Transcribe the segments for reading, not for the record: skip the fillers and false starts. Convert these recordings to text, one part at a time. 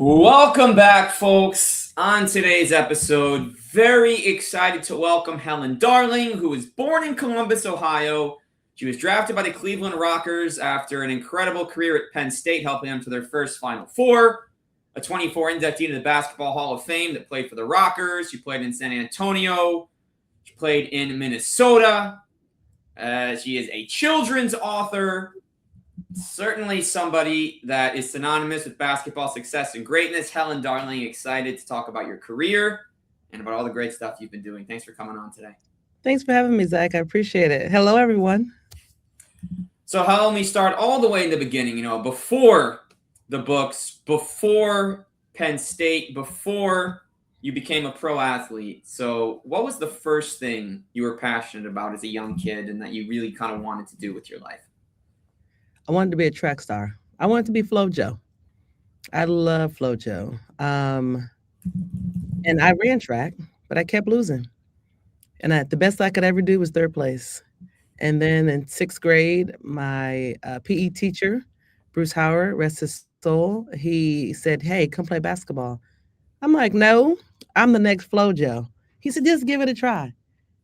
Welcome back, folks. On today's episode, very excited to welcome Helen Darling, who was born in Columbus, Ohio. She was drafted by the Cleveland Rockers after an incredible career at Penn State, helping them to their first Final Four. A 24 inductee into the Basketball Hall of Fame that played for the Rockers. She played in San Antonio. She played in Minnesota. She is a children's author. Certainly somebody that is synonymous with basketball success and greatness. Helen Darling, excited to talk about your career and about all the great stuff you've been doing. Thanks for coming on today. Thanks for having me, Zach. I appreciate it. Hello, everyone. So Helen, we start all the way in the beginning, before the books, before Penn State, before you became a pro athlete. So what was the first thing you were passionate about as a young kid and that you really kind of wanted to do with your life? I wanted to be a track star. I wanted to be FloJo. I love FloJo. And I ran track, but I kept losing. And the best I could ever do was third place. And then in sixth grade, my PE teacher, Bruce Howard, rest his soul, he said, "Hey, come play basketball." I'm like, "No, I'm the next FloJo." He said, "Just give it a try."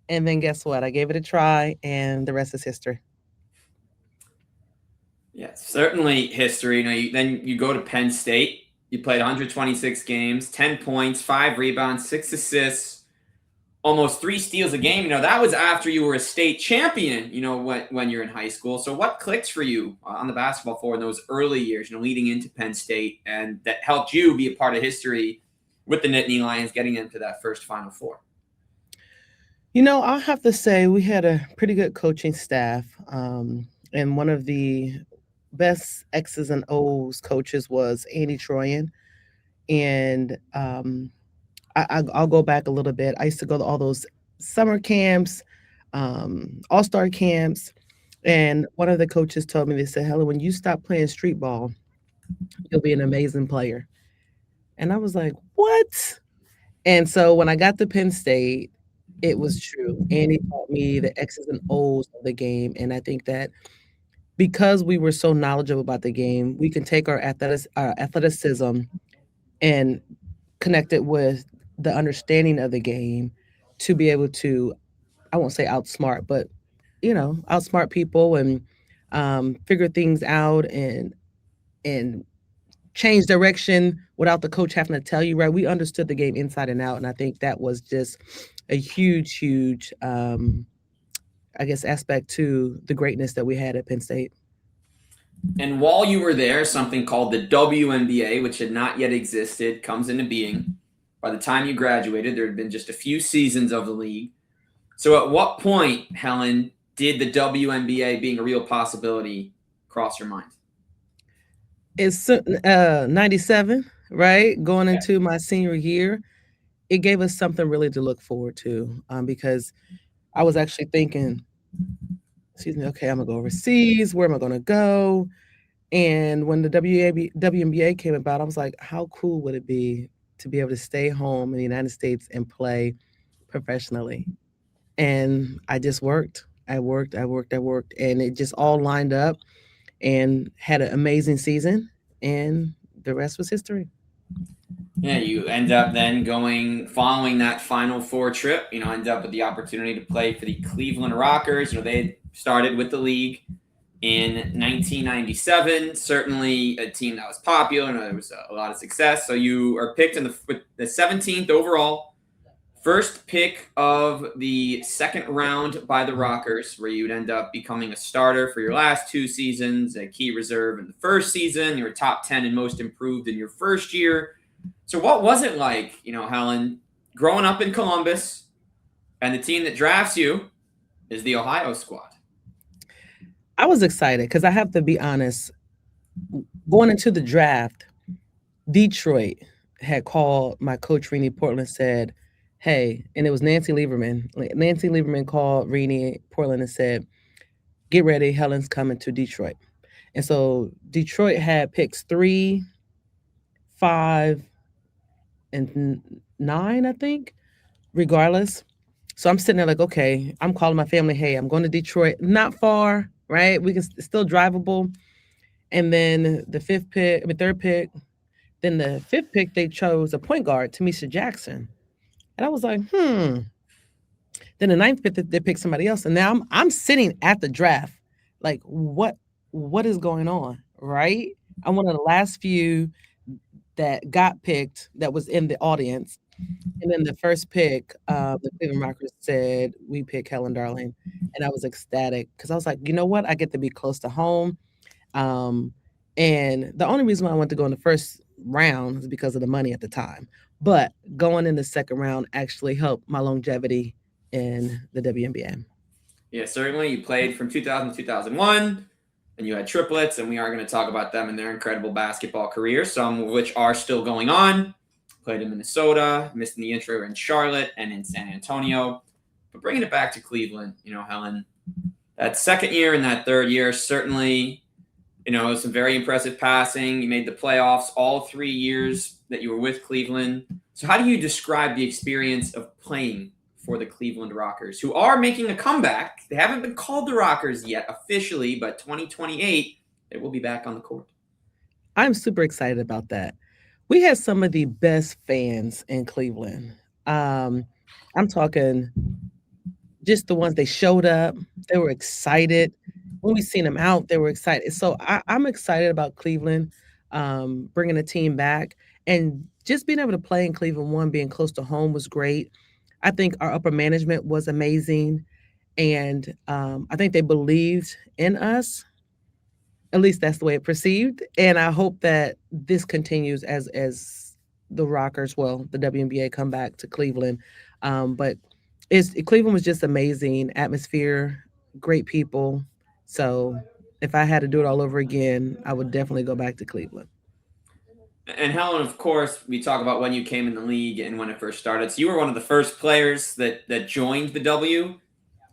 And then guess what? I gave it a try, and the rest is history. Yeah, certainly history. Then you go to Penn State. You played 126 games, 10 points, 5 rebounds, 6 assists, almost 3 steals a game. That was after you were a state champion, when you're in high school. So what clicked for you on the basketball floor in those early years, leading into Penn State, and that helped you be a part of history with the Nittany Lions getting into that first Final Four? I'll have to say we had a pretty good coaching staff. And one of the best X's and O's coaches was Andy Troyan. And I'll go back a little bit. I used to go to all those summer camps, all-star camps. And one of the coaches told me, they said, "Helen, when you stop playing street ball, you'll be an amazing player." And I was like, "What?" And so when I got to Penn State, it was true. Andy taught me the X's and O's of the game. And I think that because we were so knowledgeable about the game, we can take our athleticism and connect it with the understanding of the game to be able to, I won't say outsmart, but, outsmart people and figure things out and change direction without the coach having to tell you, right? We understood the game inside and out. And I think that was just a huge aspect to the greatness that we had at Penn State. And while you were there, something called the WNBA, which had not yet existed, comes into being. By the time you graduated, there had been just a few seasons of the league. So at what point, Helen, did the WNBA being a real possibility cross your mind? It's 97, right? Going into my senior year. It gave us something really to look forward to, because I was actually thinking, okay, I'm going to go overseas. Where am I going to go? And when the WNBA came about, I was like, how cool would it be to be able to stay home in the United States and play professionally? And I just worked. I worked. And it just all lined up and had an amazing season. And the rest was history. Yeah, you end up then following that Final Four trip, end up with the opportunity to play for the Cleveland Rockers. They had started with the league in 1997, certainly a team that was popular and there was a lot of success. So you are picked with the 17th overall, first pick of the second round by the Rockers, where you'd end up becoming a starter for your last 2 seasons, a key reserve in the first season. You were top 10 and most improved in your first year. So what was it like, Helen, growing up in Columbus, and the team that drafts you is the Ohio squad? I was excited because I have to be honest, going into the draft, Detroit had called my coach, Renee Portland, and said, "Hey," and it was Nancy Lieberman. Nancy Lieberman called Renee Portland and said, "Get ready, Helen's coming to Detroit." And so Detroit had picks 3, 5, and 9, I think, regardless. So I'm sitting there like, okay, I'm calling my family, "Hey, I'm going to Detroit." Not far, right? We can still drivable. And then the third pick, Then the fifth pick, they chose a point guard, Tamisha Jackson. And I was like, Then the ninth pick, they picked somebody else. And now I'm sitting at the draft, like, what is going on? Right? I'm one of the last few that got picked that was in the audience. And then the first pick, the Cleveland Rockers said, "We pick Helen Darling." And I was ecstatic because I was like, you know what? I get to be close to home. Um, and the only reason why I wanted to go in the first round is because of the money at the time. But going in the second round actually helped my longevity in the WNBA. Yeah, certainly. You played from 2000 to 2001, and you had triplets, and we are going to talk about them and their incredible basketball careers, some of which are still going on. Played in Minnesota, missed in the intro in Charlotte and in San Antonio. But bringing it back to Cleveland, Helen, that second year and that third year, certainly, some very impressive passing. You made the playoffs all 3 years that you were with Cleveland. So how do you describe the experience of playing for the Cleveland Rockers, who are making a comeback? They haven't been called the Rockers yet officially, but 2028, they will be back on the court. I'm super excited about that. We had some of the best fans in Cleveland. Um, I'm talking just the ones they showed up, they were excited. When we seen them out, they were excited. So I'm excited about Cleveland, bringing the team back, and just being able to play in Cleveland. One, being close to home was great. I think our upper management was amazing, and I think they believed in us. At least that's the way it perceived, and I hope that this continues as the Rockers, well, the WNBA come back to Cleveland. But Cleveland was just amazing atmosphere, great people. So if I had to do it all over again, I would definitely go back to Cleveland. And Helen, of course, we talk about when you came in the league and when it first started. So you were one of the first players that joined the W.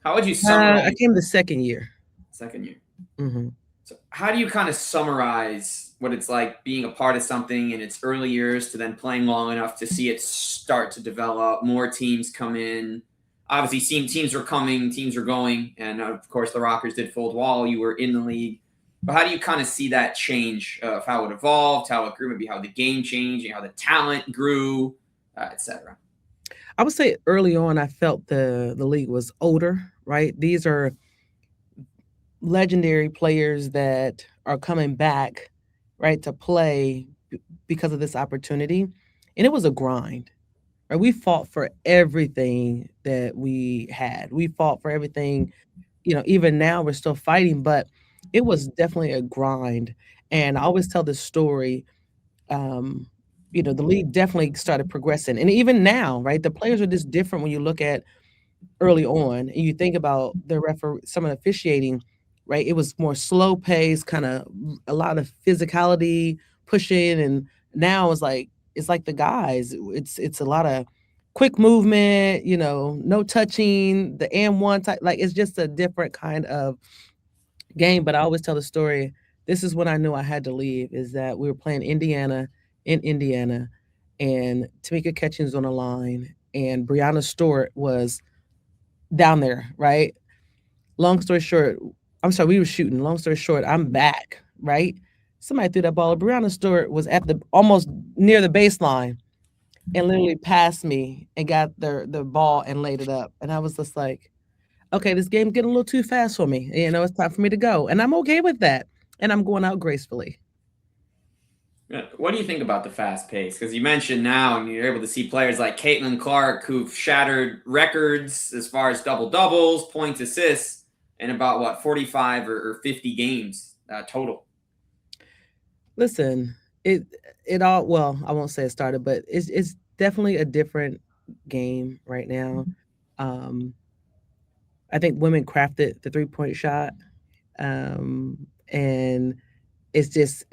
How would you I summarize came the second year. second year? Hmm. So how do you kind of summarize what it's like being a part of something in its early years to then playing long enough to see it start to develop, more teams come in? Obviously, teams are coming, teams are going, and of course, the Rockers did fold while you were in the league. But how do you kind of see that change of how it evolved, how it grew, maybe how the game changed, how the talent grew, etc.? I would say early on, I felt the league was older, right? These are legendary players that are coming back, right, to play because of this opportunity. And it was a grind, right? We fought for everything that we had. We fought for everything, even now we're still fighting, but it was definitely a grind. And I always tell this story. Um, the league definitely started progressing. And even now, right, the players are just different when you look at early on and you think about some of the officiating, right? It was more slow pace, kind of a lot of physicality, pushing, and now it's like the guys. It's a lot of quick movement, no touching, the and one type. Like it's just a different kind of game. But I always tell the story. This is when I knew I had to leave. Is that we were playing Indiana in Indiana, and Tamika Catchings on the line, and Brianna Stewart was down there, right? Long story short, I'm sorry, we were shooting. Long story short, I'm back, right? Somebody threw that ball. Brianna Stewart was at the almost near the baseline and literally passed me and got the ball and laid it up. And I was just like, okay, this game's getting a little too fast for me. It's time for me to go. And I'm okay with that. And I'm going out gracefully. What do you think about the fast pace? Because you mentioned now, and you're able to see players like Caitlin Clark who've shattered records as far as double doubles, points, assists, in about what 45 or 50 games total. Listen, it all, well, I won't say it started, but it's definitely a different game right now. Um, I think women crafted the 3-point shot, and it's just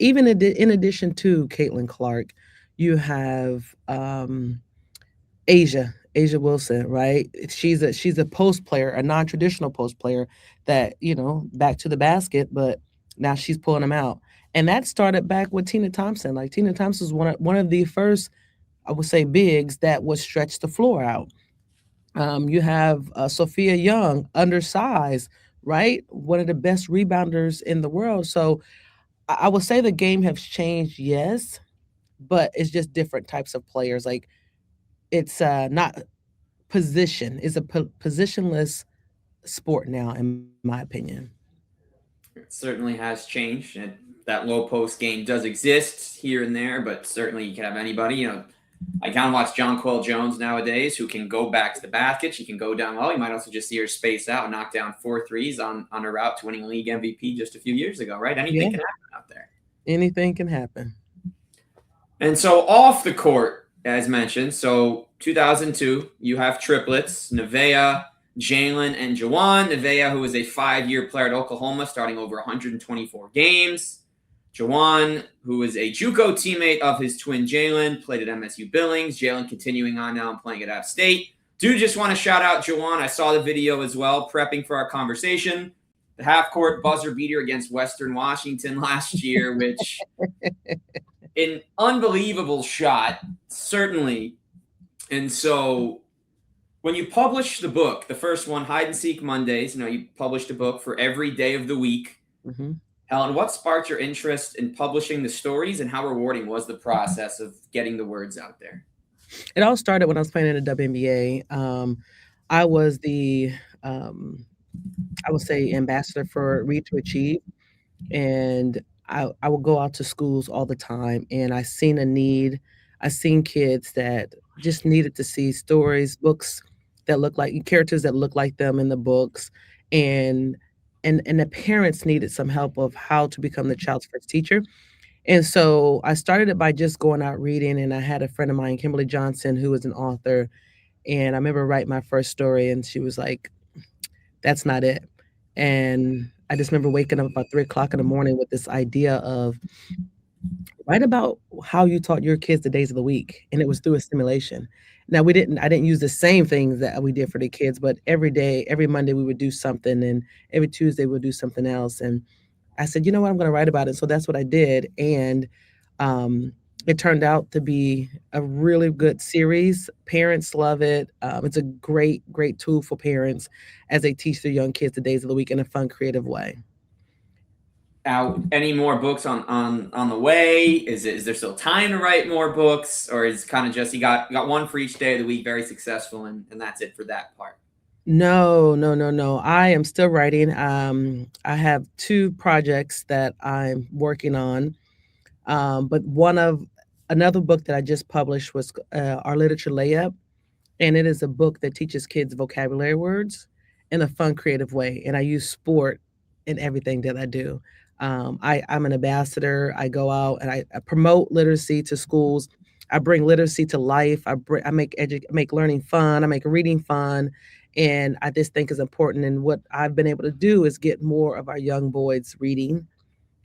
even in addition to Caitlin Clark, you have Asia Wilson, right? She's a post player, a non-traditional post player that back to the basket, but now she's pulling them out, and that started back with Tina Thompson. Like Tina Thompson was one of the first, I would say, bigs that would stretch the floor out. You have Sophia Young, undersized, right? One of the best rebounders in the world. So I would say the game has changed, yes, but it's just different types of players. Like it's not position. It's a positionless sport now, in my opinion. It certainly has changed, and that low post game does exist here and there, but certainly you can have anybody. I kind of watch John Quill Jones nowadays, who can go back to the basket. She can go down low. You might also just see her space out and knock down 4 threes on her route to winning league MVP just a few years ago, right? Anything Yeah, can happen out there. anything can happen. And so off the court, as mentioned, so 2002, you have triplets, Nevaeh, Jalen, and Jawan. Nevaeh, who is a 5-year player at Oklahoma, starting over 124 games. Jawan, who is a JUCO teammate of his twin Jalen, played at MSU Billings. Jalen continuing on now and playing at App State. Do just want to shout out Jawan. I saw the video as well, prepping for our conversation. The half-court buzzer beater against Western Washington last year, which an unbelievable shot, certainly. And so when you publish the book, the first one, Hide and Seek Mondays, you published a book for every day of the week. Hmm. Helen, what sparked your interest in publishing the stories, and how rewarding was the process of getting the words out there? It all started when I was playing in the WNBA. I was the, um, I would say, ambassador for Read to Achieve, and I would go out to schools all the time, and I seen a need. I seen kids that just needed to see stories, books that look like characters that look like them in the books, and and the parents needed some help of how to become the child's first teacher. And so I started it by just going out reading, and I had a friend of mine, Kimberly Johnson, who was an author, and I remember writing my first story, and she was like, "That's not it." And I just remember waking up about 3 o'clock in the morning with this idea of write about how you taught your kids the days of the week, and it was through a simulation. Now I didn't use the same things that we did for the kids, but every day, every Monday we would do something, and every Tuesday we'd do something else. And I said, you know what, I'm going to write about it. So that's what I did, and um, it turned out to be a really good series. Parents love it. It's a great, great tool for parents as they teach their young kids the days of the week in a fun, creative way. Any more books on the way? Is there still time to write more books, or is kind of just you got one for each day of the week, very successful, and that's it for that part? No, no, no, no. I am still writing. I have two projects that I'm working on. But one of another book that I just published was Our Literature Layup, and it is a book that teaches kids vocabulary words in a fun, creative way. And I use sport in everything that I do. I'm an ambassador. I go out and I promote literacy to schools. I bring literacy to life. I make learning fun. I make reading fun, and I just think is important. And what I've been able to do is get more of our young boys reading,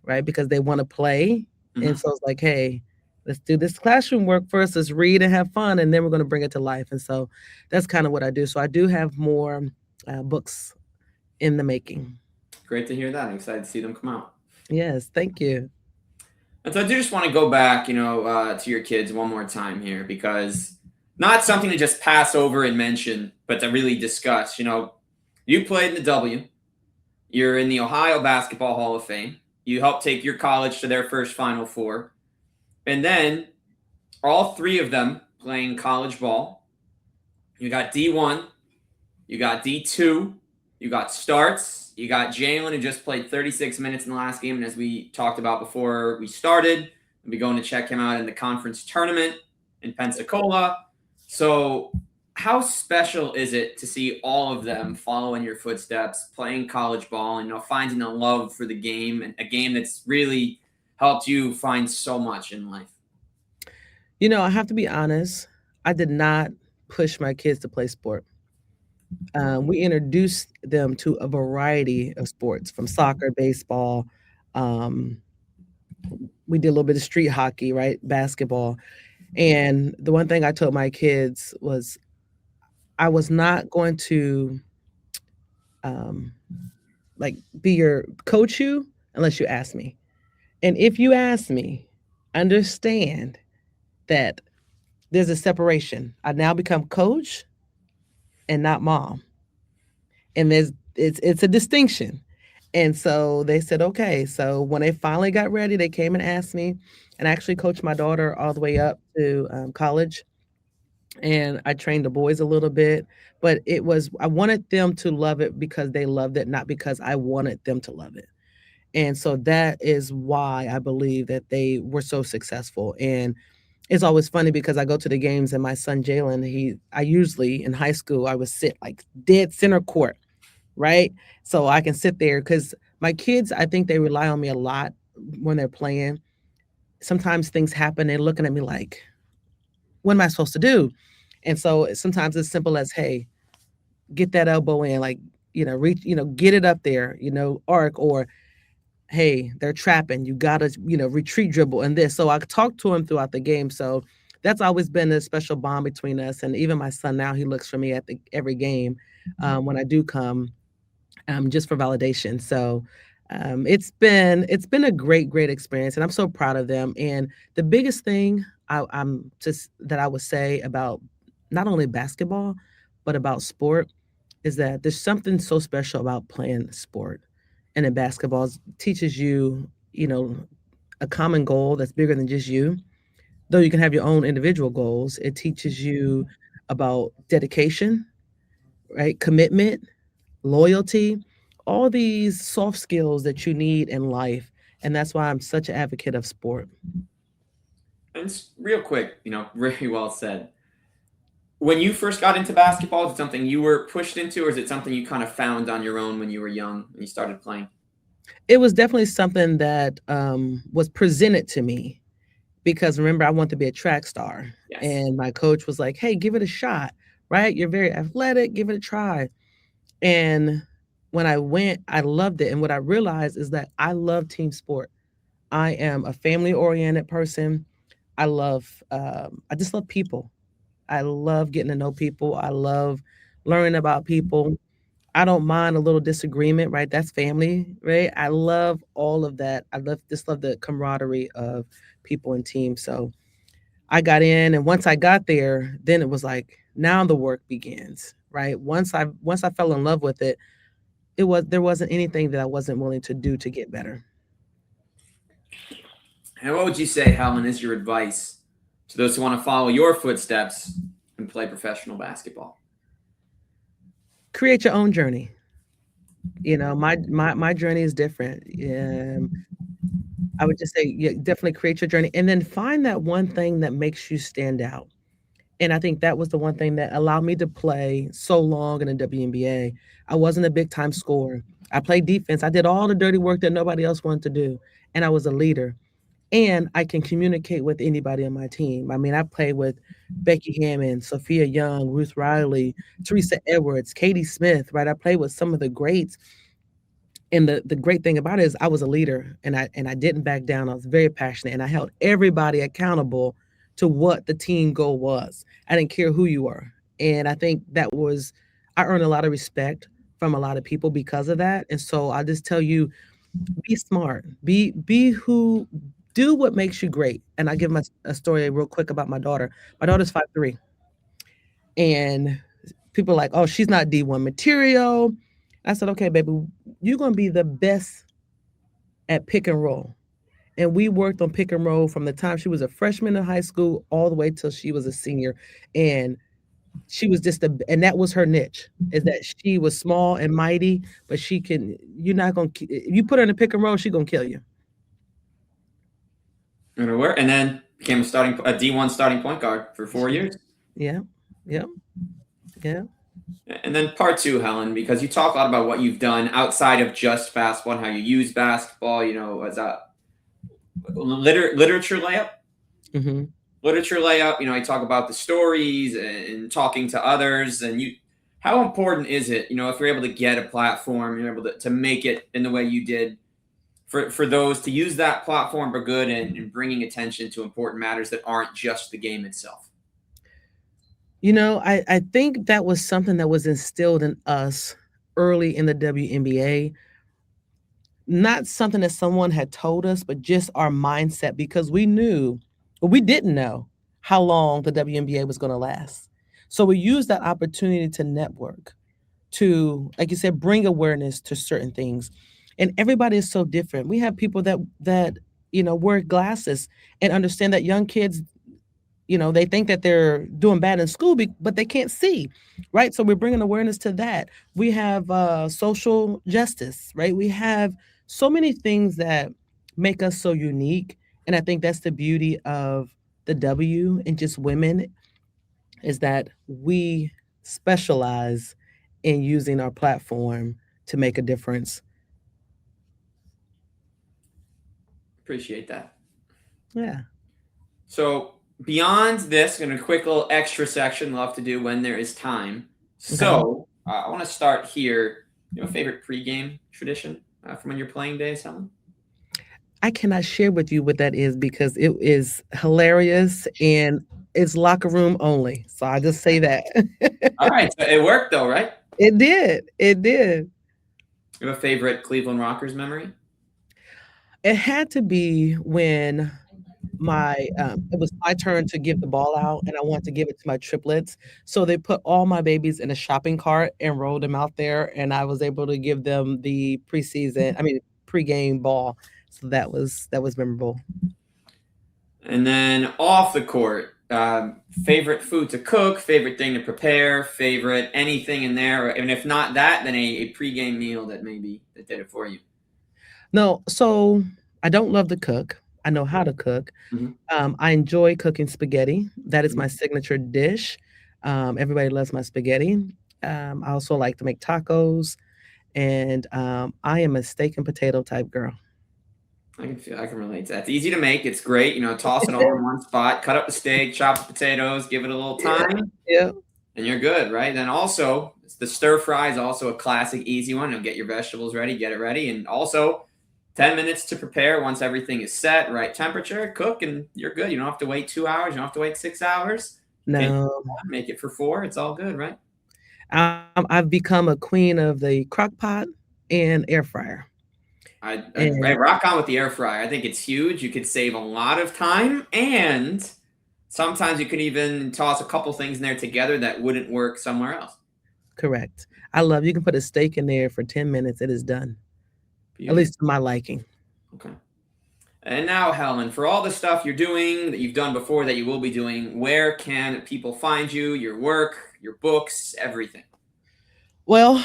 right? Because they want to play. And Mm-hmm. so it's like, hey, let's do this classroom work first. Let's read and have fun, and then we're going to bring it to life. And so that's kind of what I do. So I do have more books in the making. Great to hear that. I'm excited to see them come out. Yes, thank you. And so I do just want to go back, to your kids one more time here, because not something to just pass over and mention, but to really discuss. You played in the W. You're in the Ohio Basketball Hall of Fame. You helped take your college to their first Final Four. And then all three of them playing college ball. You got D1, you got D2, you got starts, you got Jalen, who just played 36 minutes in the last game. And as we talked about before we started, we'll be going to check him out in the conference tournament in Pensacola. So, how special is it to see all of them follow in your footsteps, playing college ball, and finding a love for the game, and a game that's really helped you find so much in life? I have to be honest. I did not push my kids to play sport. We introduced them to a variety of sports from soccer, baseball. Um, we did a little bit of street hockey, right? Basketball. And the one thing I told my kids was I was not going to um, like be your coach you unless you ask me. And if you ask me, understand that there's a separation. I now become coach and not mom. And it's a distinction. And so they said, okay. So when they finally got ready, they came and asked me, and I actually coached my daughter all the way up to college. And I trained the boys a little bit, but I wanted them to love it because they loved it, not because I wanted them to love it. And so that is why I believe that they were so successful. And it's always funny because I go to the games and my son Jalen, I usually in high school I would sit like dead center court, right? So I can sit there because my kids, I think they rely on me a lot when they're playing. Sometimes things happen, they're looking at me like, what am I supposed to do? And so sometimes it's simple as, hey, get that elbow in, like, reach, get it up there, arc, or hey, they're trapping. You gotta, retreat dribble and this. So I talked to him throughout the game. So that's always been a special bond between us. And even my son now, he looks for me at every game when I do come, just for validation. So it's been a great experience, and I'm so proud of them. And the biggest thing I'm just that I would say about not only basketball, but about sport is that there's something so special about playing sport. And in basketball, it teaches you, a common goal that's bigger than just you. Though you can have your own individual goals, it teaches you about dedication, right? Commitment, loyalty, all these soft skills that you need in life. And that's why I'm such an advocate of sport. And it's real quick, very well said. When you first got into basketball, is it something you were pushed into, or is it something you kind of found on your own when you were young and you started playing? It was definitely something that was presented to me because remember, I wanted to be a track star. Yes. And my coach was like, hey, give it a shot, right? You're very athletic, give it a try. And when I went, I loved it. And what I realized is that I love team sport. I am a family oriented person. I just love people. I love getting to know people. I love learning about people. I don't mind a little disagreement, right? That's family, right? I love all of that. I just love the camaraderie of people and teams. So I got in, and once I got there, then it was like now the work begins, right? Once I fell in love with it, there wasn't anything that I wasn't willing to do to get better. And what would you say, Helen, is your advice to those who want to follow your footsteps and play professional basketball? Create your own journey. My journey is different. I would just say, yeah, definitely create your journey and then find that one thing that makes you stand out. And I think that was the one thing that allowed me to play so long in the WNBA. I wasn't a big time scorer. I played defense. I did all the dirty work that nobody else wanted to do. And I was a leader. And I can communicate with anybody on my team. I mean, I played with Becky Hammond, Sophia Young, Ruth Riley, Teresa Edwards, Katie Smith, right? I played with some of the greats. And the great thing about it is I was a leader and I didn't back down. I was very passionate and I held everybody accountable to what the team goal was. I didn't care who you were. And I think I earned a lot of respect from a lot of people because of that. And so I just tell you, be smart, be who, do what makes you great. And I give my a story real quick about my daughter. My daughter's 5'3", and people are like, oh, she's not D1 material. I said, okay, baby, you're gonna be the best at pick and roll. And we worked on pick and roll from the time she was a freshman in high school all the way till she was a senior. And she was and that was her niche, is that she was small and mighty, but you're not gonna, if you put her in a pick and roll, she's gonna kill you. And then became a D1 starting point guard for 4 years. Yeah, yeah, yeah. And then part two, Helen, because you talk a lot about what you've done outside of just basketball and how you use basketball, as a literature layup. Hmm. Literature layup, you talk about the stories and talking to others. And how important is it, if you're able to get a platform, you're able to make it in the way you did for those to use that platform for good and bringing attention to important matters that aren't just the game itself? I think that was something that was instilled in us early in the WNBA. Not something that someone had told us, but just our mindset because we didn't know how long the WNBA was going to last. So we used that opportunity to network, to, like you said, bring awareness to certain things. and everybody is so different. We have people that wear glasses and understand that young kids, they think that they're doing bad in school, but they can't see, right? So we're bringing awareness to that. We have social justice, right? We have so many things that make us so unique, and I think that's the beauty of the W and just women, is that we specialize in using our platform to make a difference. Appreciate that. Yeah. So beyond this, going to quick little extra section. Love to do when there is time. Okay. So I want to start here. You have a favorite pregame tradition from when you're playing days, Helen? I cannot share with you what that is because it is hilarious and it's locker room only. So I just say that. All right, so it worked though, right? It did. It did. You have a favorite Cleveland Rockers memory? It had to be when it was my turn to give the ball out, and I wanted to give it to my triplets. So they put all my babies in a shopping cart and rolled them out there, and I was able to give them the pregame ball. So that was memorable. And then off the court, favorite food to cook, favorite thing to prepare, favorite anything in there, and if not that, then a pregame meal that did it for you. No, so I don't love to cook. I know how to cook. Mhm. I enjoy cooking spaghetti. That is Mhm. my signature dish. Everybody loves my spaghetti. I also like to make tacos, and I am a steak and potato type girl. I can relate to that. It's easy to make. It's great. Toss it all in one spot, cut up the steak, chop the potatoes, give it a little Yeah, time, yeah, and you're good, right? Then also, the stir fry is also a classic, easy one. Get your vegetables ready, get it ready, and also 10 minutes to prepare once everything is set, right temperature, cook, and you're good. You don't have to wait 2 hours. You don't have to wait 6 hours. Finish no. make it for 4. It's all good, right? I've become a queen of the crock pot and air fryer. I And rock on with the air fryer. I think it's huge. You could save a lot of time, and sometimes you can even toss a couple things in there together that wouldn't work somewhere else. correct. You can put a steak in there for 10 minutes, it is done. At Beauty. least to my liking. Okay. And now, Helen, for all the stuff you're doing that you've done before that you will be doing, where can people find you, your work, your books, everything? Well,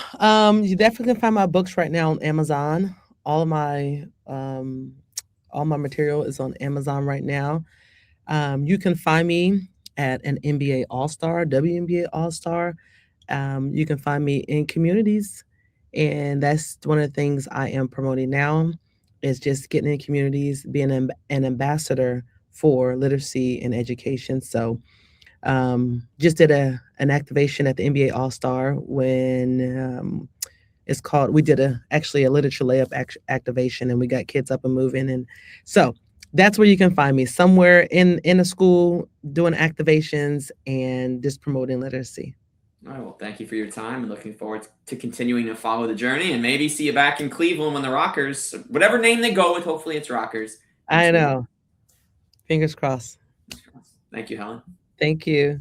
you definitely can find my books right now on Amazon. All of my um, all my material is on Amazon right now. You can find me at an NBA All Star, WNBA All Star. You can find me in communities, and that's one of the things I am promoting now. Is just getting in communities, being an ambassador for literacy and education. So just did an activation at the NBA All Star when we did actually a literature layup activation, and we got kids up and moving, and so that's where you can find me, somewhere in a school doing activations and just promoting literacy. All right. Well, thank you for your time and looking forward to continuing to follow the journey and maybe see you back in Cleveland when the Rockers, whatever name they go with, hopefully it's Rockers. I know. Fingers crossed. Thank you, Helen. Thank you.